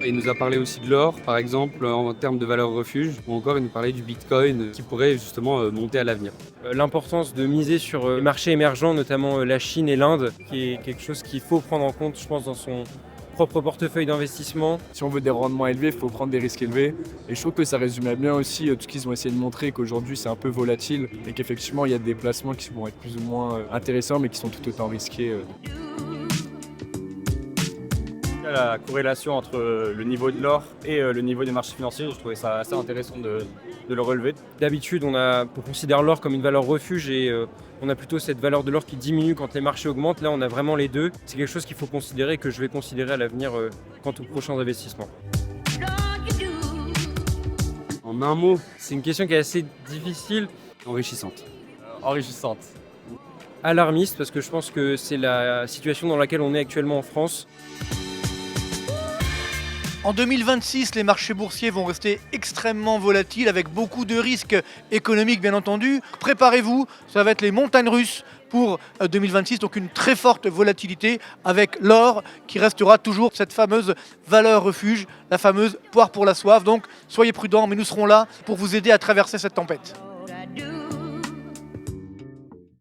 Il nous a parlé aussi de l'or, par exemple, en termes de valeur refuge, ou encore il nous parlait du Bitcoin qui pourrait justement monter à l'avenir. L'importance de miser sur les marchés émergents, notamment la Chine et l'Inde, qui est quelque chose qu'il faut prendre en compte, je pense, dans son propre portefeuille d'investissement. Si on veut des rendements élevés, il faut prendre des risques élevés. Et je trouve que ça résumait bien aussi tout ce qu'ils ont essayé de montrer, qu'aujourd'hui c'est un peu volatile et qu'effectivement il y a des placements qui vont être plus ou moins intéressants mais qui sont tout autant risqués. La corrélation entre le niveau de l'or et le niveau des marchés financiers, je trouvais ça assez intéressant de le relever. D'habitude, on considère l'or comme une valeur refuge et on a plutôt cette valeur de l'or qui diminue quand les marchés augmentent. Là, on a vraiment les deux. C'est quelque chose qu'il faut considérer et que je vais considérer à l'avenir quant aux prochains investissements. En un mot, C'est une question qui est assez difficile, enrichissante. Enrichissante. alarmiste, parce que je pense que c'est la situation dans laquelle on est actuellement en France. En 2026, les marchés boursiers vont rester extrêmement volatiles avec beaucoup de risques économiques bien entendu. Préparez-vous, ça va être les montagnes russes pour 2026, donc une très forte volatilité avec l'or qui restera toujours cette fameuse valeur refuge, la fameuse poire pour la soif. Donc soyez prudents, mais nous serons là pour vous aider à traverser cette tempête.